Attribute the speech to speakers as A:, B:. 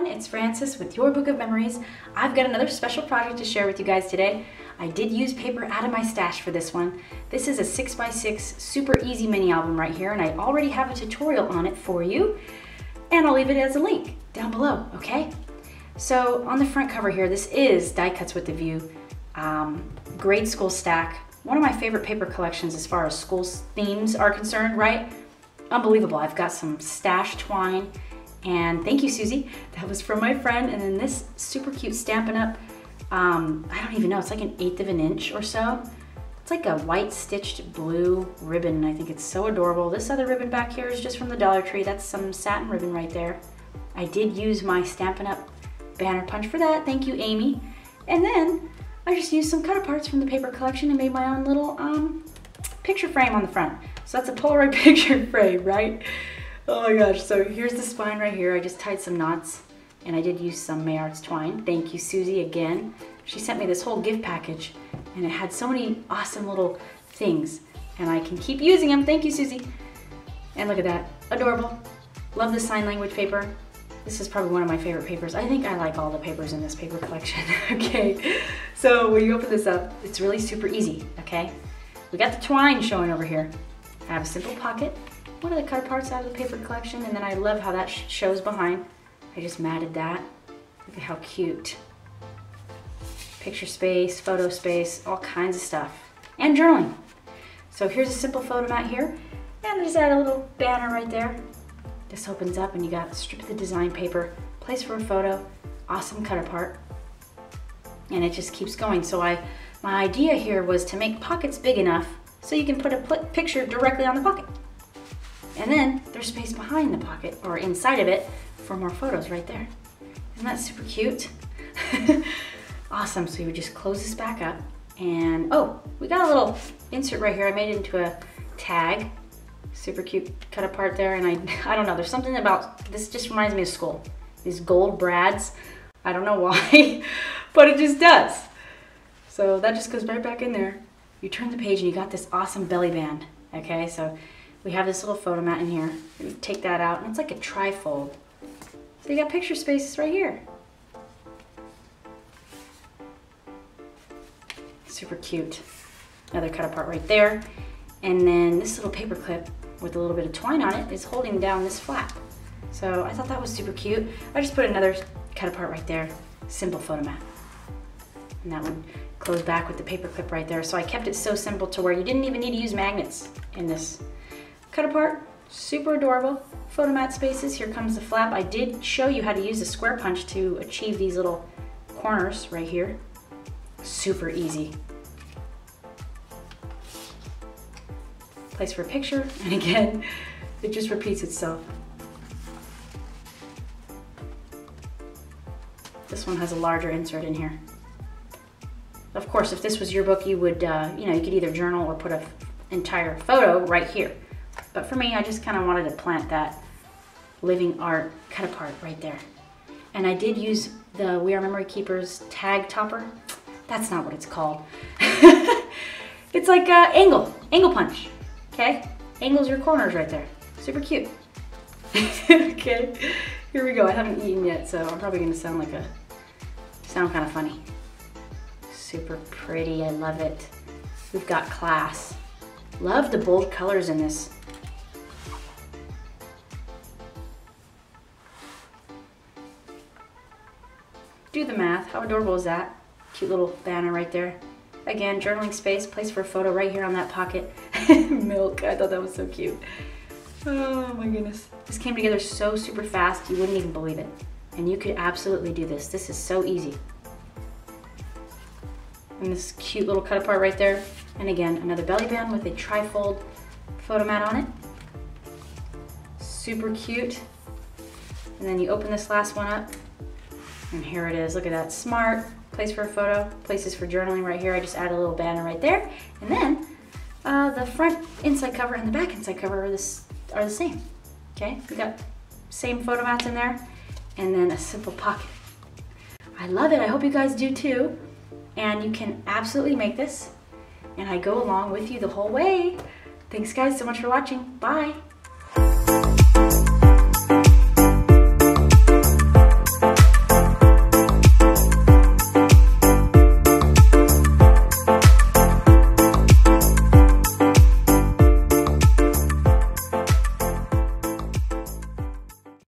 A: everyone, it's Frances with Your Book of Memories. I've got another special project to share with you guys today. I did use paper out of my stash for this one. This is a 6x6 super easy mini album right here, and I already have a tutorial on it for you. And I'll leave it as a link down below, okay? So on the front cover here, this is Die Cuts with the View, grade school stack. One of my favorite paper collections as far as school themes are concerned, right? Unbelievable. I've got some stash twine, and thank you, Susie. That was from my friend. And then this super cute Stampin' Up! I don't even know, it's like 1/8 of an inch or so. It's like a white stitched blue ribbon. I think it's so adorable. This other ribbon back here is just from the Dollar Tree. That's some satin ribbon right there. I did use my Stampin' Up! Banner punch for that. Thank you, Amy. And then I just used some cut parts from the paper collection and made my own little picture frame on the front. So that's a Polaroid picture frame, right? Oh my gosh, so here's the spine right here. I just tied some knots and I did use some Mayards twine. Thank you, Susie, again. She sent me this whole gift package and it had so many awesome little things and I can keep using them. Thank you, Susie. And look at that, adorable. Love the sign language paper. This is probably one of my favorite papers. I think I like all the papers in this paper collection. Okay, so when you open this up, it's really super easy, okay? We got the twine showing over here. I have a simple pocket, one of the cut parts out of the paper collection, and then I love how that shows behind. I just matted that. Look at how cute. Picture space, photo space, all kinds of stuff. And journaling. So here's a simple photo mat here, and I just add a little banner right there. This opens up and you got a strip of the design paper, place for a photo, awesome cut apart. And it just keeps going. So my idea here was to make pockets big enough so you can put a picture directly on the pocket. And then there's space behind the pocket or inside of it for more photos right there. Isn't that super cute? Awesome, so you would just close this back up and oh, we got a little insert right here. I made it into a tag. Super cute cut apart there, and I don't know, there's something about this, just reminds me of school. These gold brads, I don't know why, but it just does. So that just goes right back in there. You turn the page and you got this awesome belly band. Okay, so we have this little photo mat in here. You take that out and it's like a trifold. So you got picture spaces right here. Super cute. Another cut apart right there. And then this little paper clip with a little bit of twine on it is holding down this flap. So I thought that was super cute. I just put another cut apart right there. Simple photo mat. And that would close back with the paper clip right there. So I kept it so simple to where you didn't even need to use magnets in this. Cut apart, super adorable. Photo mat spaces, here comes the flap. I did show you how to use a square punch to achieve these little corners right here. Super easy. Place for a picture, and again, it just repeats itself. This one has a larger insert in here. Of course, if this was your book, you would, you could either journal or put an entire photo right here. But for me, I just kind of wanted to plant that living art cut apart right there. And I did use the We Are Memory Keepers tag topper. That's not what it's called. It's like angle punch. Okay, angles your corners right there. Super cute. Okay, here we go. I haven't eaten yet, so I'm probably gonna sound kind of funny. Super pretty, I love it. We've got class. Love the bold colors in this. Do the math, how adorable is that? Cute little banner right there. Again, journaling space, place for a photo right here on that pocket. Milk, I thought that was so cute. Oh my goodness. This came together so super fast, you wouldn't even believe it. And you could absolutely do this. This is so easy. And this cute little cut apart right there. And again, another belly band with a trifold photo mat on it. Super cute. And then you open this last one up. And here it is, look at that, smart. Place for a photo, places for journaling right here. I just add a little banner right there. And then the front inside cover and the back inside cover are the same. Okay, we got same photo mats in there and then a simple pocket. I love it, I hope you guys do too. And you can absolutely make this. And I go along with you the whole way. Thanks guys so much for watching, bye.